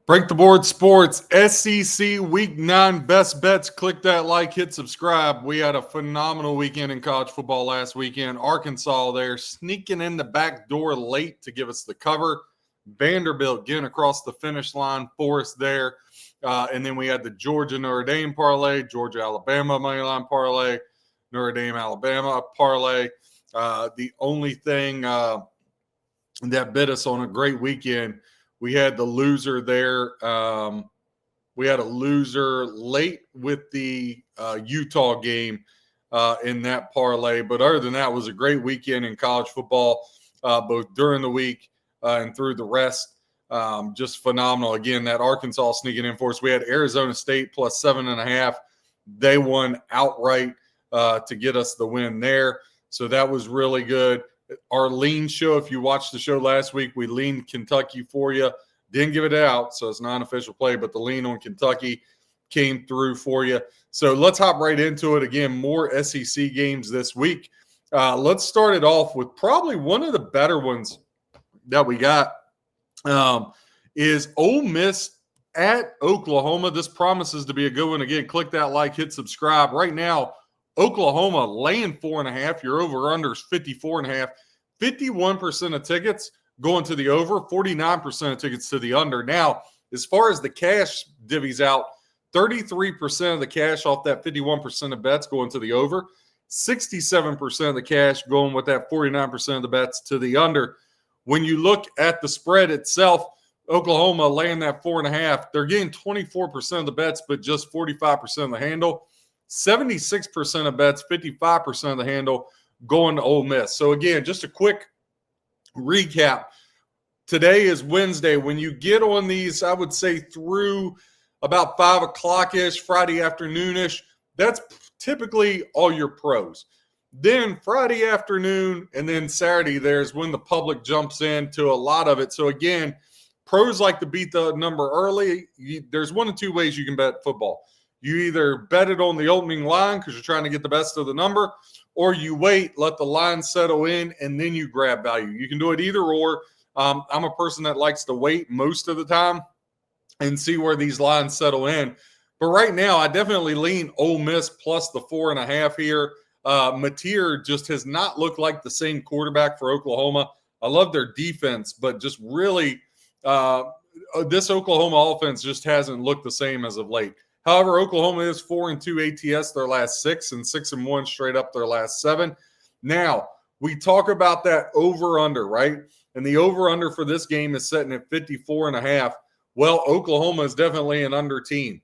Break the Board Sports, SEC Week 9 best bets. Click that like, hit subscribe. We had a phenomenal weekend in college football last weekend. Arkansas there sneaking in the back door late to give us the cover. Vanderbilt getting across the finish line for us there. And then we had the Georgia-Notre Dame parlay, Georgia-Alabama moneyline parlay, Notre Dame-Alabama parlay. The only thing that bit us on a great weekend, we had the loser there. We had a loser late with the Utah game in that parlay. But other than that, it was a great weekend in college football, both during the week and through the rest. Just phenomenal. Again, that Arkansas sneaking in for us. We had Arizona State plus 7.5. They won outright to get us the win there. So that was really good. Our lean show, if you watched the show last week, we leaned Kentucky for you. Didn't give it out, so it's not an official play, but the lean on Kentucky came through for you. So let's hop right into it. Again, more SEC games this week. Let's start it off with probably one of the better ones that we got is Ole Miss at Oklahoma. This promises to be a good one. Again, click that like, hit subscribe. Right now, Oklahoma laying 4.5. Your over-under is 54.5. 51% of tickets going to the over, 49% of tickets to the under. Now, as far as the cash divvies out, 33% of the cash off that 51% of bets going to the over, 67% of the cash going with that 49% of the bets to the under. When you look at the spread itself, Oklahoma laying that 4.5, they're getting 24% of the bets, but just 45% of the handle. 76% of bets, 55% of the handle going to Ole Miss. So again, just a quick recap. Today is Wednesday. When you get on these, I would say through about 5 o'clock-ish, Friday afternoon-ish, that's typically all your pros. Then Friday afternoon and then Saturday, there's when the public jumps into a lot of it. So again, pros like to beat the number early. There's one of two ways you can bet football. You either bet it on the opening line because you're trying to get the best of the number, or you wait, let the line settle in, and then you grab value. You can do it either or. I'm a person that likes to wait most of the time and see where these lines settle in. But right now, I definitely lean Ole Miss plus the 4.5 here. Mateer just has not looked like the same quarterback for Oklahoma. I love their defense, but just really this Oklahoma offense just hasn't looked the same as of late. However, Oklahoma is 4-2 ATS their last 6 and 6-1 straight up their last 7. Now, we talk about that over-under, right? And the over-under for this game is sitting at 54.5. Well, Oklahoma is definitely an under team.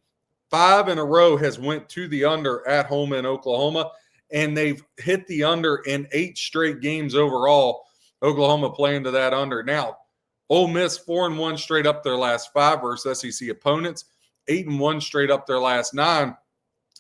5 in a row has went to the under at home in Oklahoma, and they've hit the under in 8 straight games overall. Oklahoma playing to that under. Now, Ole Miss 4-1 straight up their last 5 versus SEC opponents. 8-1 straight up their last 9.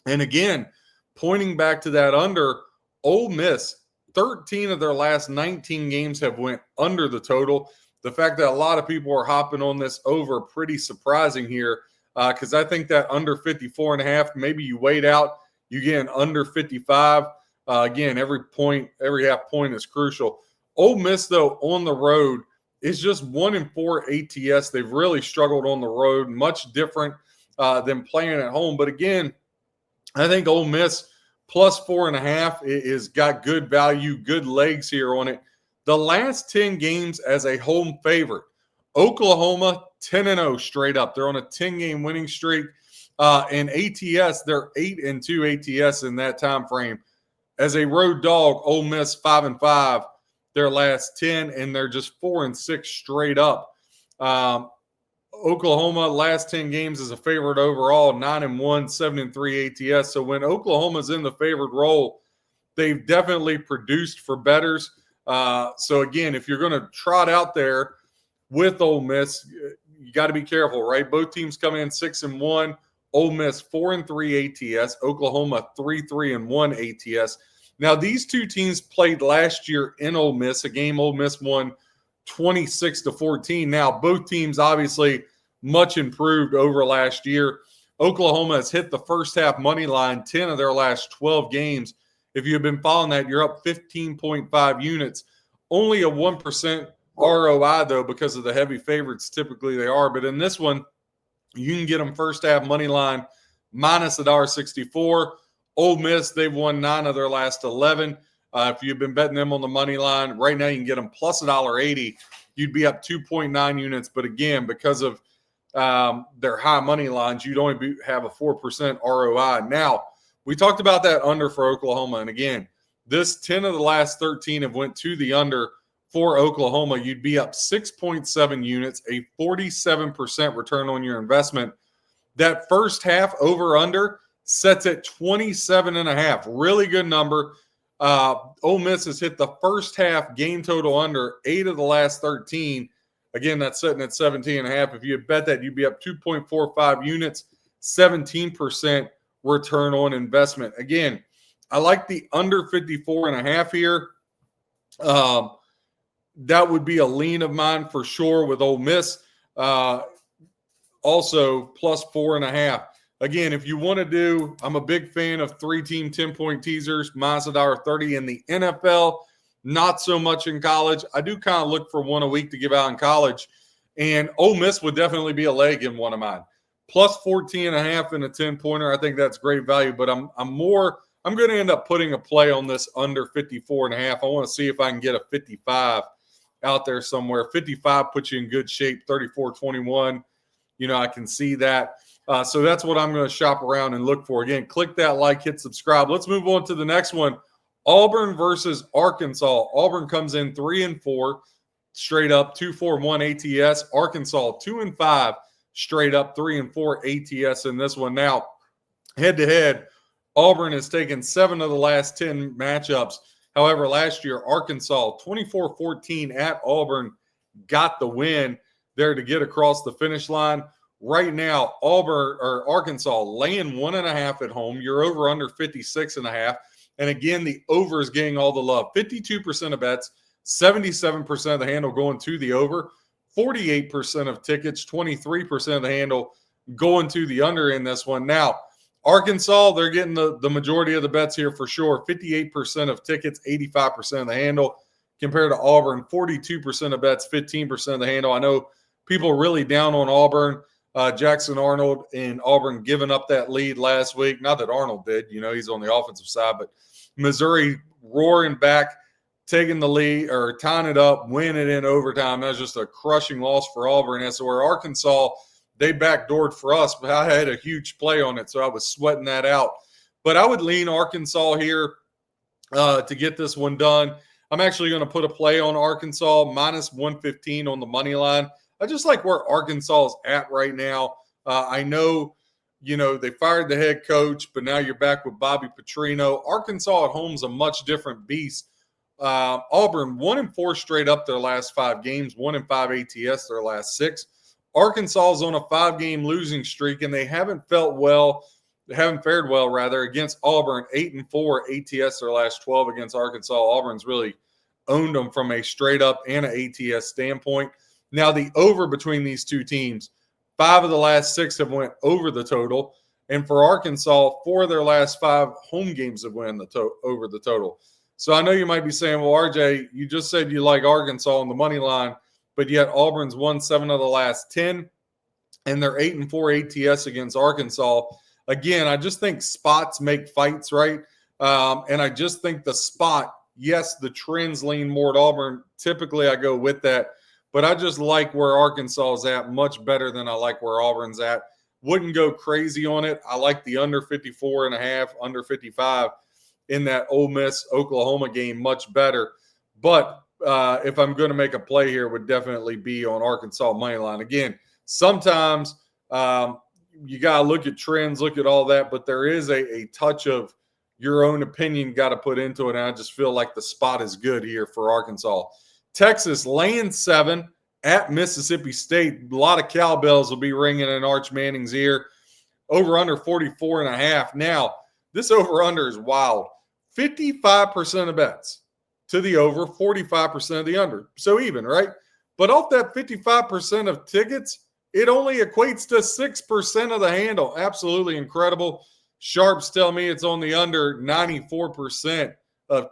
And again, pointing back to that under, Ole Miss, 13 of their last 19 games have went under the total. The fact that a lot of people are hopping on this over, pretty surprising here, because I think that under 54.5, maybe you wait out, you get an under 55. Again, every half point is crucial. Ole Miss, though, on the road is just 1-4 ATS. They've really struggled on the road, much different than playing at home. But again, I think Ole Miss plus 4.5 is got good value, good legs here on it. The last 10 games as a home favorite, Oklahoma 10-0 straight up. They're on a 10-game winning streak. And ATS, they're 8-2 ATS in that time frame. As a road dog, Ole Miss 5-5 their last 10, and they're just 4-6 straight up. Oklahoma last 10 games is a favorite overall, 9-1, 7-3 ATS. So when Oklahoma's in the favored role, they've definitely produced for bettors. So again, if you're going to trot out there with Ole Miss, you got to be careful, right? Both teams come in 6-1. Ole Miss 4-3 ATS. Oklahoma 3-1 ATS. Now these two teams played last year in Ole Miss, a game Ole Miss won 26-14. Now, both teams obviously much improved over last year. Oklahoma has hit the first half money line 10 of their last 12 games. If you've been following that, you're up 15.5 units. Only a 1% ROI, though, because of the heavy favorites typically they are. But in this one, You can get them first half money line minus $1.64. Ole Miss, they've won 9 of their last 11. If you've been betting them on the money line, right now you can get them plus $1.80. You'd be up 2.9 units. But again, because of their high money lines, you'd only have a 4% ROI. Now, we talked about that under for Oklahoma. And again, this 10 of the last 13 have went to the under for Oklahoma. You'd be up 6.7 units, a 47% return on your investment. That first half over under sets at 27.5. Really good number. Ole Miss has hit the first half game total under 8 of the last 13. Again, that's sitting at 17.5. If you had bet that, you'd be up 2.45 units, 17% return on investment. Again, I like the under 54.5 here. That would be a lean of mine for sure with Ole Miss. Also, plus 4.5. Again, if you want to do, I'm a big fan of 3-team 10-point teasers, minus $1.30 in the NFL. Not so much in college. I do kind of look for one a week to give out in college. And Ole Miss would definitely be a leg in one of mine. Plus 14.5 in a 10-pointer. I think that's great value. But I'm going to end up putting a play on this under 54.5. I want to see if I can get a 55 out there somewhere. 55 puts you in good shape. 34-21. I can see that. So that's what I'm going to shop around and look for. Again, click that like, hit subscribe. Let's move on to the next one. Auburn versus Arkansas. Auburn comes in 3-4 straight up, 2-4-1 ATS. Arkansas 2-5 straight up, 3-4 ATS in this one. Now, head-to-head, Auburn has taken 7 of the last 10 matchups. However, last year, Arkansas 24-14 at Auburn got the win there to get across the finish line. Right now, Arkansas laying 1.5 at home. You're over under 56.5. And again, the over is getting all the love. 52% of bets, 77% of the handle going to the over, 48% of tickets, 23% of the handle going to the under in this one. Now, Arkansas, they're getting the majority of the bets here for sure. 58% of tickets, 85% of the handle. Compared to Auburn, 42% of bets, 15% of the handle. I know people are really down on Auburn. Jackson Arnold and Auburn giving up that lead last week. Not that Arnold did, he's on the offensive side, but Missouri roaring back, taking the lead or tying it up, winning it in overtime. That's just a crushing loss for Auburn. And so where Arkansas, they backdoored for us, but I had a huge play on it, so I was sweating that out. But I would lean Arkansas here to get this one done. I'm actually going to put a play on Arkansas, minus 115 on the money line. I just like where Arkansas is at right now. I know, they fired the head coach, but now you're back with Bobby Petrino. Arkansas at home is a much different beast. Auburn 1-4 straight up their last 5 games, 1-5 ATS their last 6. Arkansas is on a 5-game losing streak, and they haven't fared well against Auburn. 8-4 ATS their last 12 against Arkansas. Auburn's really owned them from a straight up and an ATS standpoint. Now, the over between these two teams, 5 of the last 6 have went over the total. And for Arkansas, 4 of their last 5 home games have went over the total. So I know you might be saying, well, RJ, you just said you like Arkansas on the money line, but yet Auburn's won 7 of the last 10, and they're 8-4 ATS against Arkansas. Again, I just think spots make fights, right? And I just think the spot, yes, the trends lean more at Auburn. Typically, I go with that. But I just like where Arkansas is at much better than I like where Auburn's at. Wouldn't go crazy on it. I like the under 54.5, under 55 in that Ole Miss Oklahoma game much better. But if I'm going to make a play here, it would definitely be on Arkansas money line. Again, sometimes you got to look at trends, look at all that, but there is a touch of your own opinion got to put into it. And I just feel like the spot is good here for Arkansas. Texas laying 7 at Mississippi State. A lot of cowbells will be ringing in Arch Manning's ear. Over under 44.5. Now, this over under is wild. 55% of bets to the over, 45% of the under. So even, right? But off that 55% of tickets, it only equates to 6% of the handle. Absolutely incredible. Sharps tell me it's on the under. 94% of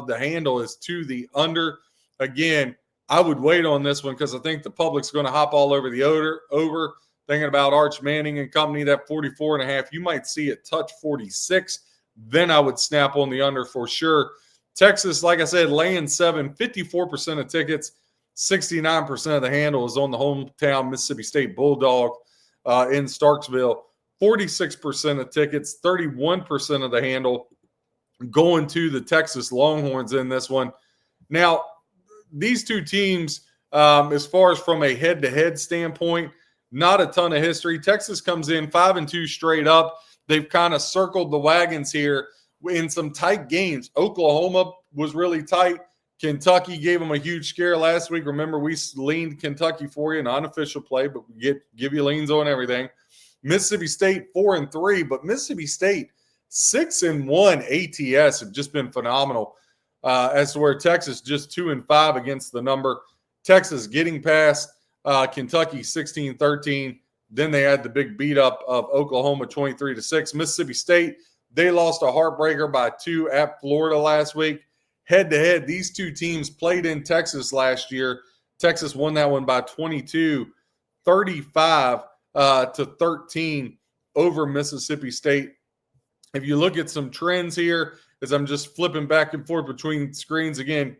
the handle is to the under. Again, I would wait on this one because I think the public's going to hop all over the over. Thinking about Arch Manning and company, that 44.5, you might see it touch 46. Then I would snap on the under for sure. Texas, like I said, laying 7, 54% of tickets, 69% of the handle is on the hometown Mississippi State Bulldog in Starksville. 46% of tickets, 31% of the handle going to the Texas Longhorns in this one. Now, these two teams, as far as from a head-to-head standpoint, not a ton of history. Texas comes in 5-2 straight up. They've kind of circled the wagons here in some tight games. Oklahoma was really tight. Kentucky gave them a huge scare last week. Remember, we leaned Kentucky for you, an unofficial play, but we give you leans on everything. Mississippi State 4-3, but Mississippi State 6-1 ATS have just been phenomenal. As to where Texas just 2-5 against the number. Texas getting past Kentucky 16-13. Then they had the big beat up of Oklahoma 23-6. Mississippi State, they lost a heartbreaker by 2 at Florida last week. Head to head, these two teams played in Texas last year. Texas won that one by 22, 35-13 over Mississippi State. If you look at some trends here, as I'm just flipping back and forth between screens again,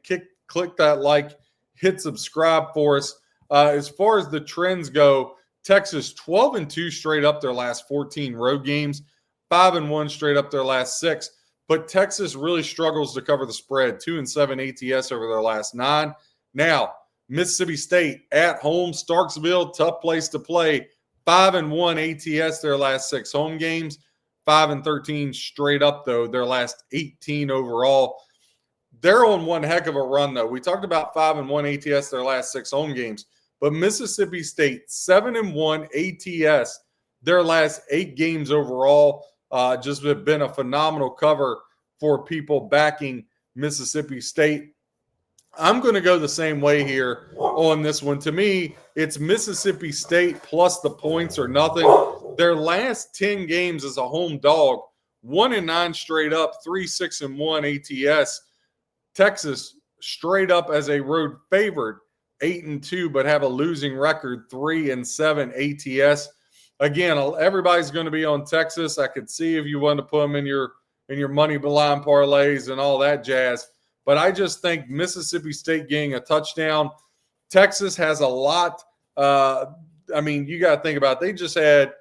click that like, hit subscribe for us. As far as the trends go, Texas 12-2 straight up their last 14 road games, 5-1 straight up their last 6. But Texas really struggles to cover the spread, 2-7 ATS over their last 9. Now, Mississippi State at home, Starksville, tough place to play, 5-1 ATS their last 6 home games, 5-13 straight up, though, their last 18 overall. They're on one heck of a run, though. We talked about 5-1 ATS their last 6 home games, but Mississippi State, 7-1 ATS their last 8 games overall. Just have been a phenomenal cover for people backing Mississippi State. I'm going to go the same way here on this one. To me, it's Mississippi State plus the points or nothing. Their last 10 games as a home dog, 1-9 straight up, 3-6-1 ATS. Texas straight up as a road favorite, 8-2, but have a losing record, 3-7 ATS. Again, everybody's going to be on Texas. I could see if you wanted to put them in your money line parlays and all that jazz. But I just think Mississippi State getting a touchdown. Texas has a lot. You got to think about it. They just had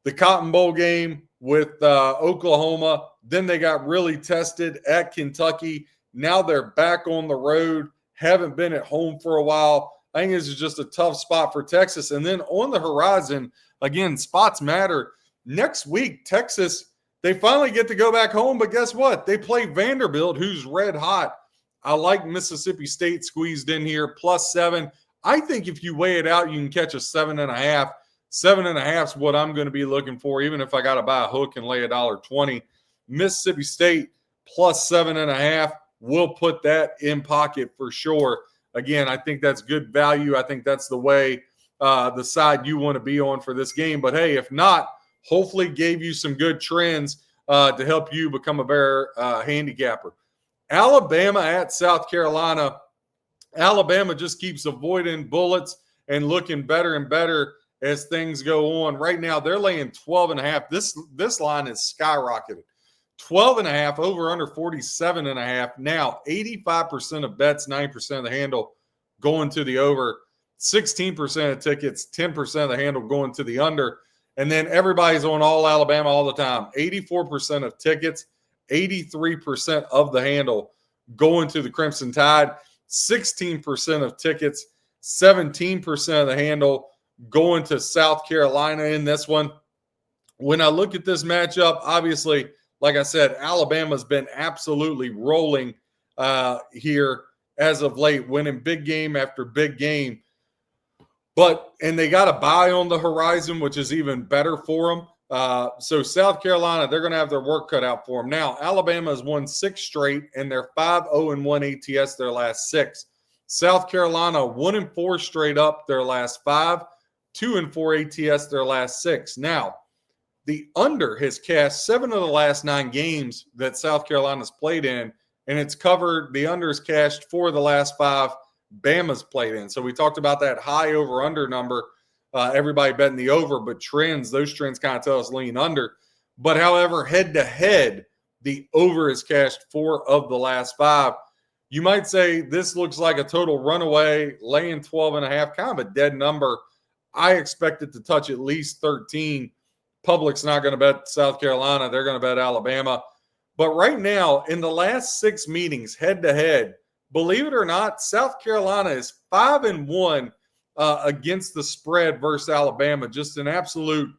the Cotton Bowl game with Oklahoma. Then they got really tested at Kentucky. Now they're back on the road. Haven't been at home for a while. I think this is just a tough spot for Texas. And then on the horizon, again, spots matter. Next week, Texas, they finally get to go back home, but guess what? They play Vanderbilt, who's red hot. I like Mississippi State squeezed in here, +7. I think if you weigh it out, you can catch a 7.5. 7.5 is what I'm going to be looking for, even if I got to buy a hook and lay $1.20. Mississippi State +7.5. We'll put that in pocket for sure. Again, I think that's good value. I think that's the way the side you want to be on for this game. But, hey, if not, hopefully gave you some good trends to help you become a better handicapper. Alabama at South Carolina. Alabama just keeps avoiding bullets and looking better and better as things go on. Right now, they're laying 12.5. This line is skyrocketed. 12.5, over under 47.5. Now, 85% of bets, 9% of the handle going to the over. 16% of tickets, 10% of the handle going to the under. And then everybody's on all Alabama all the time. 84% of tickets, 83% of the handle going to the Crimson Tide. 16% of tickets, 17% of the handle going to South Carolina in this one. When I look at this matchup, obviously, like I said, Alabama's been absolutely rolling here as of late, winning big game after big game. And they got a bye on the horizon, which is even better for them. So South Carolina, they're going to have their work cut out for them. Now, Alabama has won 6 straight, and they're 5-0-1 ATS their last 6. South Carolina, 1-4 straight up their last 5, 2-4 ATS their last 6. Now, the under has cashed 7 of the last 9 games that South Carolina's played in, and it's covered. The under is cashed 4 of the last 5 Bama's played in. So we talked about that high over-under number everybody betting the over, but those trends kind of tell us lean under. But however, head-to-head, the over has cashed 4 of the last 5. You might say this looks like a total runaway, laying 12.5, kind of a dead number. I expect it to touch at least 13. Public's not going to bet South Carolina. They're going to bet Alabama. But right now, in the last 6 meetings, head-to-head, believe it or not, South Carolina is 5-1 against the spread versus Alabama. Just an absolute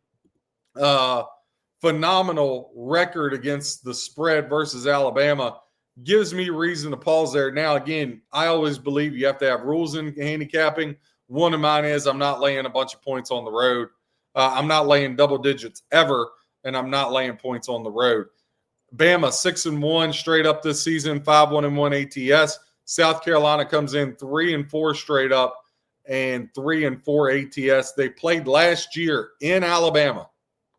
phenomenal record against the spread versus Alabama. Gives me reason to pause there. Now, again, I always believe you have to have rules in handicapping. One of mine is I'm not laying a bunch of points on the road. I'm not laying double digits ever, and I'm not laying points on the road. Bama 6-1 straight up this season, 5-1-1 ATS. South Carolina comes in 3-4 straight up and 3-4 ATS. They played last year in Alabama.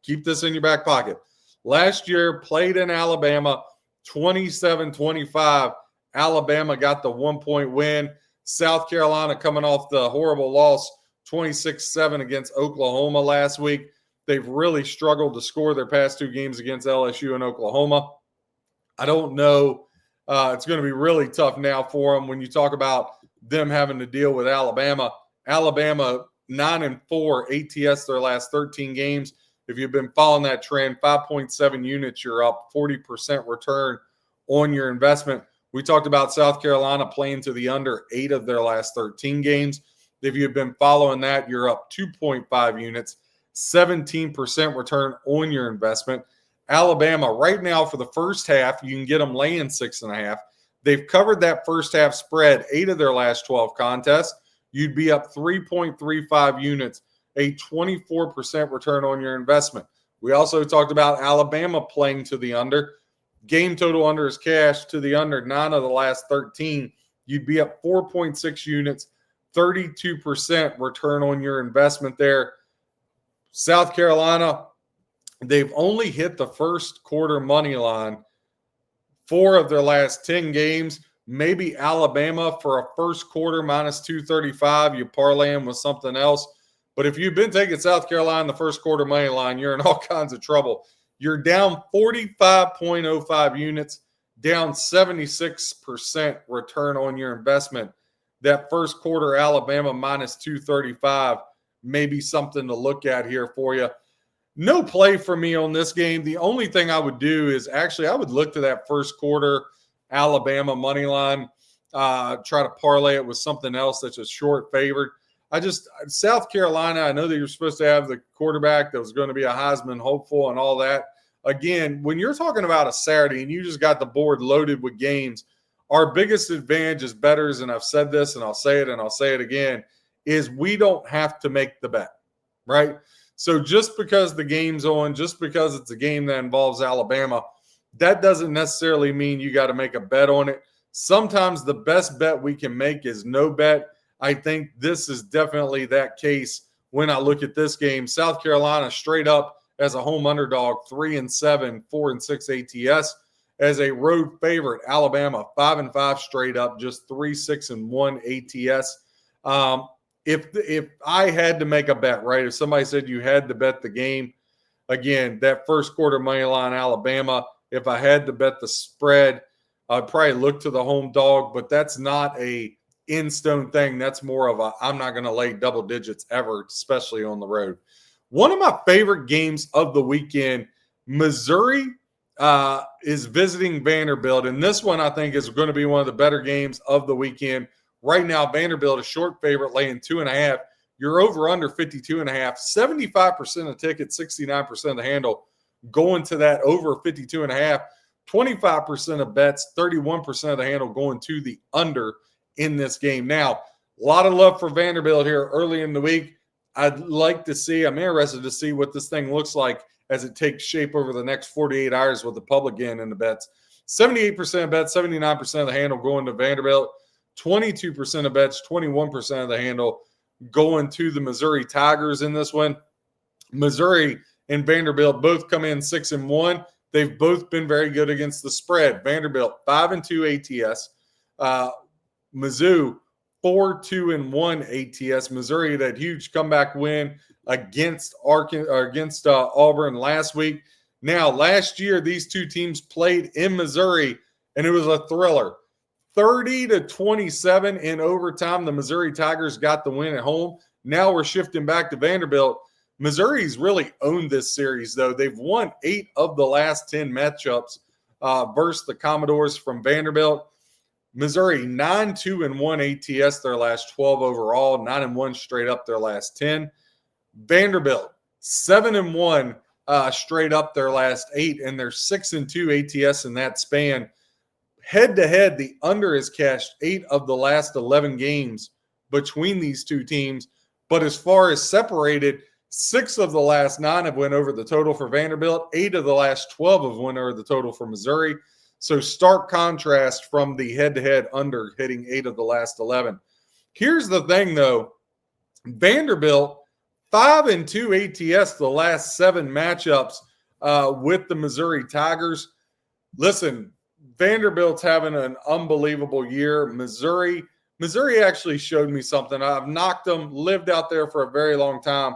Keep this in your back pocket. Last year, played in Alabama, 27-25. Alabama got the 1-point win. South Carolina coming off the horrible loss, 26-7 against Oklahoma last week. They've really struggled to score their past 2 games against LSU and Oklahoma. I don't know. It's going to be really tough now for them when you talk about them having to deal with Alabama. Alabama 9-4 ATS their last 13 games. If you've been following that trend, 5.7 units, you're up 40% return on your investment. We talked about South Carolina playing to the under 8 of their last 13 games. If you've been following that, you're up 2.5 units, 17% return on your investment. Alabama, right now for the first half, you can get them laying 6.5. They've covered that first half spread 8 of their last 12 contests. You'd be up 3.35 units, a 24% return on your investment. We also talked about Alabama playing to the under. Game total under is cash to the under 9 of the last 13. You'd be up 4.6 units, 32% return on your investment there. South Carolina, they've only hit the first quarter money line 4 of their last 10 games. Maybe Alabama for a first quarter minus 235. You parlay them with something else. But if you've been taking South Carolina in the first quarter money line, you're in all kinds of trouble. You're down 45.05 units, down 76% return on your investment. That first quarter Alabama minus 235 may be something to look at here for you. No play for me on this game. The only thing I would do is actually I would look to that first quarter Alabama money line, try to parlay it with something else that's a short favored. South Carolina, I know that you're supposed to have the quarterback that was going to be a Heisman hopeful and all that. Again, when you're talking about a Saturday and you just got the board loaded with games, our biggest advantage as bettors, and I've said this and I'll say it and I'll say it again, is we don't have to make the bet, right? So just because the game's on, just because it's a game that involves Alabama, that doesn't necessarily mean you got to make a bet on it. Sometimes the best bet we can make is no bet. I think this is definitely that case when I look at this game. South Carolina straight up as a home underdog, 3-7, 4-6 ATS. As a road favorite, Alabama 5-5 straight up, just 3-6-1 ATS. If I had to make a bet, right, if somebody said you had to bet the game, again, that first quarter money line Alabama, if I had to bet the spread, I'd probably look to the home dog, but that's not a in-stone thing. That's more of a I'm not going to lay double digits ever, especially on the road. One of my favorite games of the weekend, Missouri is visiting Vanderbilt, and this one I think is going to be one of the better games of the weekend. Right now, Vanderbilt, a short favorite, laying 2.5. You're over under 52.5. 75% of tickets, 69% of the handle going to that over 52.5. 25% of bets, 31% of the handle going to the under in this game. Now, a lot of love for Vanderbilt here early in the week. I'm interested to see what this thing looks like as it takes shape over the next 48 hours with the public getting in the bets. 78% of bets, 79% of the handle going to Vanderbilt. 22% of bets, 21% of the handle going to the Missouri Tigers in this one. Missouri and Vanderbilt both come in 6-1. They've both been very good against the spread. Vanderbilt 5-2 ATS. Mizzou 4-2-1 ATS. Missouri, that huge comeback win against Auburn last week. Now, last year, these two teams played in Missouri, and it was a thriller. 30-27 in overtime. The Missouri Tigers got the win at home. Now we're shifting back to Vanderbilt. Missouri's really owned this series, though. They've won 8 of the last 10 matchups versus the Commodores from Vanderbilt. Missouri 9-2-1 ATS their last 12 overall, 9-1 straight up their last 10. Vanderbilt 7-1 straight up their last 8, and they're 6-2 ATS in that span. Head to head, the under has cashed 8 of the last 11 games between these two teams. But as far as separated, 6 of the last 9 have went over the total for Vanderbilt. 8 of the last 12 have went over the total for Missouri. So stark contrast from the head-to-head under hitting 8 of the last 11. Here's the thing, though. Vanderbilt, 5-2 ATS the last 7 matchups with the Missouri Tigers. Listen, Vanderbilt's having an unbelievable year. Missouri actually showed me something. I've knocked them, lived out there for a very long time,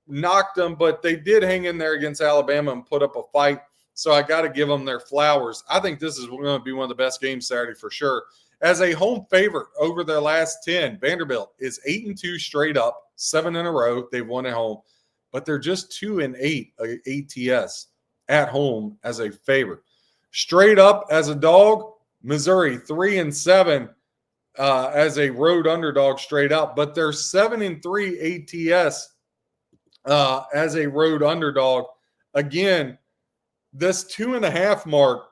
knocked them, but they did hang in there against Alabama and put up a fight. So I got to give them their flowers. I think this is going to be one of the best games Saturday for sure. As a home favorite over their last 10, Vanderbilt is 8-2 straight up, 7 in a row. They've won at home, but they're just 2-8 ATS at home as a favorite. Straight up as a dog, Missouri 3-7 as a road underdog straight up, but they're 7-3 ATS as a road underdog. Again, this 2.5 mark,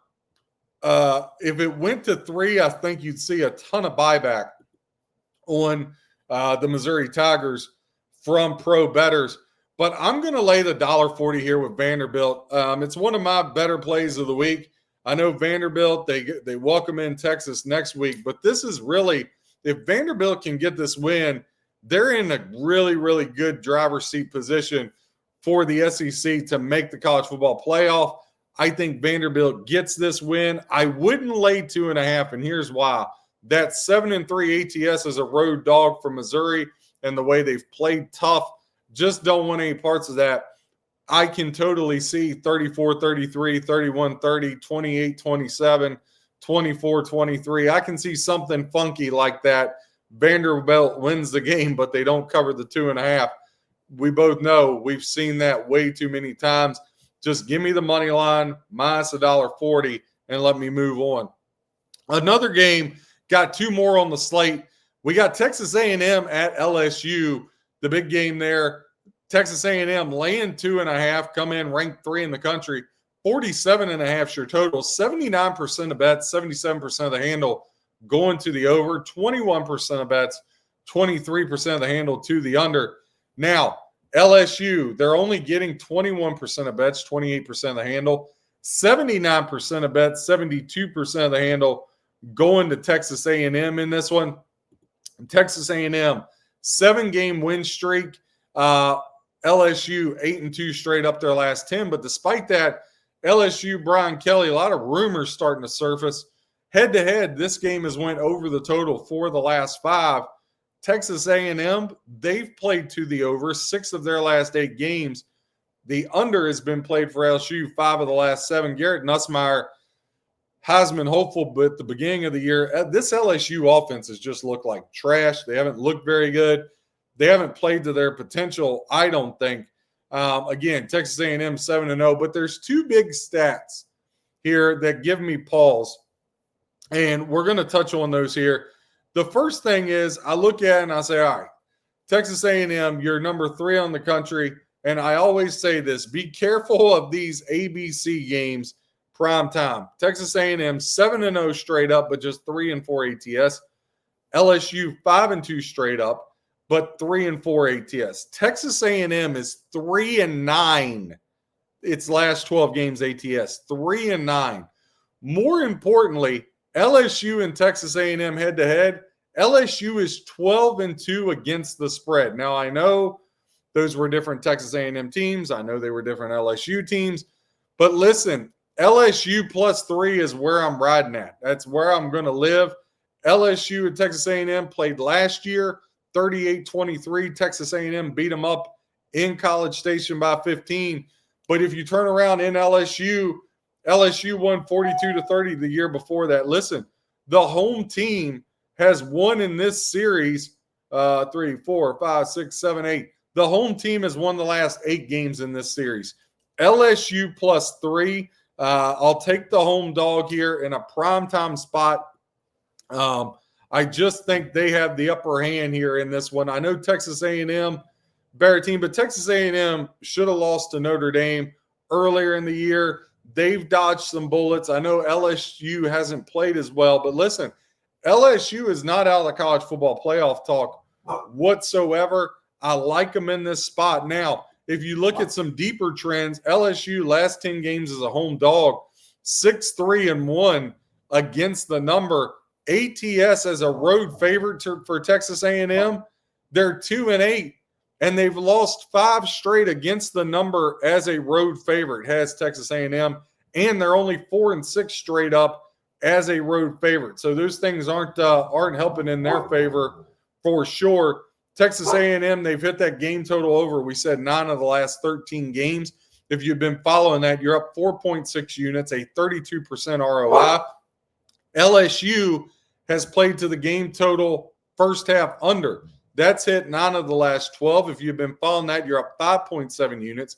if it went to 3, I think you'd see a ton of buyback on the Missouri Tigers from pro bettors. But I'm going to lay the $1.40 here with Vanderbilt. It's one of my better plays of the week. I know Vanderbilt, they welcome in Texas next week, but this is really, if Vanderbilt can get this win, they're in a really, really good driver's seat position for the SEC to make the college football playoff. I think Vanderbilt gets this win. I wouldn't lay 2.5, and here's why. That 7-3 ATS is a road dog from Missouri, and the way they've played tough, just don't want any parts of that. I can totally see 34-33, 31-30, 28-27, 24-23. I can see something funky like that. Vanderbilt wins the game, but they don't cover the 2.5. We both know we've seen that way too many times. Just give me the money line, minus $1.40, and let me move on. Another game, got 2 more on the slate. We got Texas A&M at LSU, the big game there. Texas A&M laying 2.5, come in ranked 3 in the country. 47.5 your total, 79% of bets, 77% of the handle going to the over, 21% of bets, 23% of the handle to the under. Now, LSU, they're only getting 21% of bets, 28% of the handle, 79% of bets, 72% of the handle going to Texas A&M in this one. Texas A&M, 7-game win streak. LSU 8-2 straight up their last 10. But despite that, LSU, Brian Kelly, a lot of rumors starting to surface. Head-to-head, this game has went over the total for the last 5. Texas A&M, they've played to the over 6 of their last 8 games. The under has been played for LSU 5 of the last 7. Garrett Nussmeier, Heisman hopeful, but at the beginning of the year, this LSU offense has just looked like trash. They haven't looked very good. They haven't played to their potential, I don't think. Again, Texas A&M 7-0, but there's 2 big stats here that give me pause, and we're going to touch on those here. The first thing is I look at it and I say, all right, Texas A&M, you're number 3 on the country, and I always say this, be careful of these ABC games prime time. Texas A&M 7-0 straight up, but just 3-4 ATS. LSU 5-2 straight up, but 3-4 ATS. Texas A&M is 3-9. Its last 12 games ATS, 3-9. More importantly, LSU and Texas A&M head-to-head, LSU is 12-2 against the spread. Now, I know those were different Texas A&M teams. I know they were different LSU teams. But listen, LSU +3 is where I'm riding at. That's where I'm going to live. LSU and Texas A&M played last year, 38-23. Texas A&M beat them up in College Station by 15. But if you turn around in LSU won 42-30 the year before that. Listen, the home team has won in this series 3, 4, 5, 6, 7, 8. The home team has won the last 8 games in this series. LSU +3. I'll take the home dog here in a primetime spot. I just think they have the upper hand here in this one. I know Texas A&M, better team, but Texas A&M should have lost to Notre Dame earlier in the year. They've dodged some bullets. I know LSU hasn't played as well, but listen, LSU is not out of the college football playoff talk whatsoever. I like them in this spot. Now, if you look at some deeper trends, LSU last 10 games as a home dog, 6-3-1 against the number. ATS as a road favorite for Texas A&M, they're 2-8, and they've lost 5 straight against the number as a road favorite, has Texas A&M, and they're only 4-6 straight up as a road favorite. So those things aren't helping in their favor for sure. Texas A&M, they've hit that game total over. We said 9 of the last 13 games. If you've been following that, you're up 4.6 units, a 32% ROI. LSU has played to the game total first half under. That's hit 9 of the last 12. If you've been following that, you're up 5.7 units,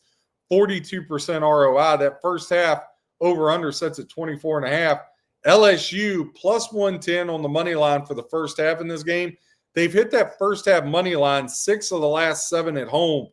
42% ROI. That first half over under sets at 24.5. LSU +110 on the money line for the first half in this game. They've hit that first half money line 6 of the last 7 at home,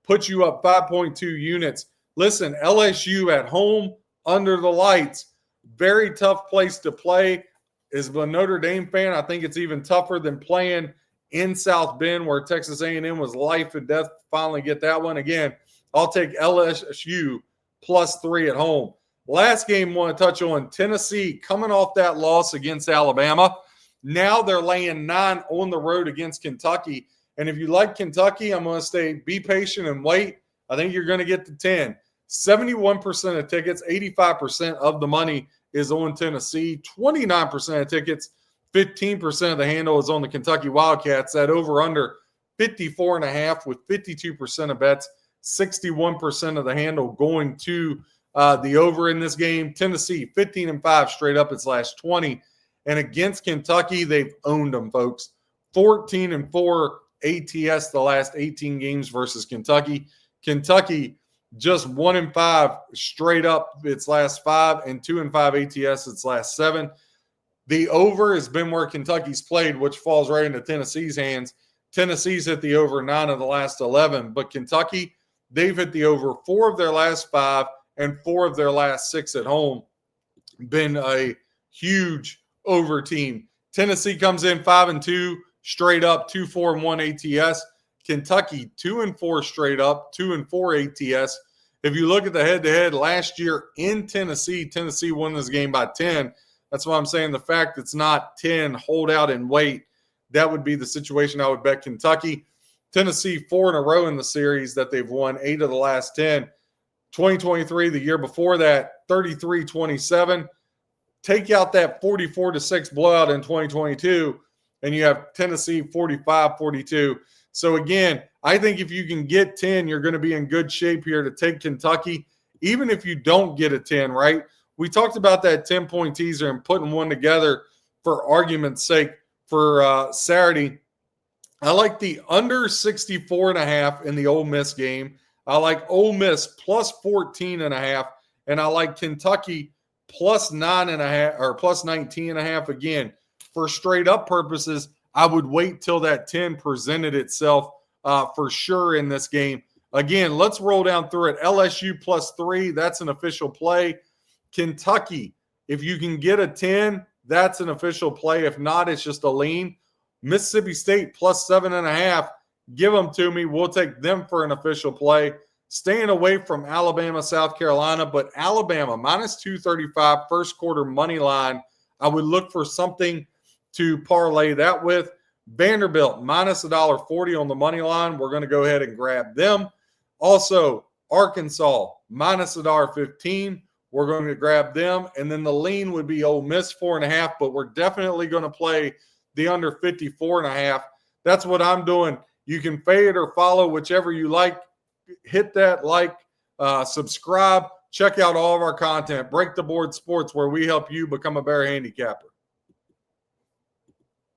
puts you up 5.2 units. Listen, LSU at home under the lights, very tough place to play. As a Notre Dame fan, I think it's even tougher than playing in South Bend where Texas A&M was life and death to finally get that one. Again, I'll take LSU +3 at home. Last game I want to touch on, Tennessee coming off that loss against Alabama. Now they're laying 9 on the road against Kentucky. And if you like Kentucky, I'm going to say be patient and wait. I think you're going to get to 10. 71% of tickets, 85% of the money is on Tennessee. 29% of tickets, 15% of the handle is on the Kentucky Wildcats. That over-under 54.5 with 52% of bets, 61% of the handle going to the over in this game. Tennessee, 15-5 straight up its last 20. And against Kentucky, they've owned them, folks. 14-4 ATS the last 18 games versus Kentucky. Kentucky just 1-5 straight up its last 5 and 2-5 ATS its last 7. The over has been where Kentucky's played, which falls right into Tennessee's hands. Tennessee's hit the over 9 of the last 11, but Kentucky, they've hit the over 4 of their last 5 and 4 of their last 6 at home. Been a huge over team. Tennessee comes in 5-2 straight up, 2-4-1 ATS. Kentucky 2-4 straight up, 2-4 ATS. If you look at the head-to-head last year in Tennessee, Tennessee won this game by 10. That's why I'm saying the fact it's not 10, hold out and wait. That would be the situation I would bet Kentucky. Tennessee 4 in a row in the series that they've won, 8 of the last 10. 2023, the year before that, 33-27. Take out that 44-6 blowout in 2022, and you have Tennessee 45-42. So, again, I think if you can get 10, you're going to be in good shape here to take Kentucky, even if you don't get a 10, right? We talked about that 10-point teaser and putting one together for argument's sake for Saturday. I like the under 64.5 in the Ole Miss game. I like Ole Miss +14.5, and I like Kentucky +9.5 or +19.5. Again, for straight up purposes, I would wait till that 10 presented itself for sure in this game. Again, let's roll down through it. LSU +3, that's an official play. Kentucky, if you can get a 10, that's an official play. If not, it's just a lean. Mississippi State +7.5. Give them to me. We'll take them for an official play. Staying away from Alabama, South Carolina, but Alabama -235 first quarter money line. I would look for something to parlay that with. Vanderbilt -1.40 on the money line. We're going to go ahead and grab them. Also, Arkansas -1.15. We're going to grab them. And then the lean would be Ole Miss 4.5, but we're definitely going to play the under 54.5. That's what I'm doing. You can fade or follow, whichever you like. Hit that like, subscribe, check out all of our content. Break the Board Sports, where we help you become a better handicapper.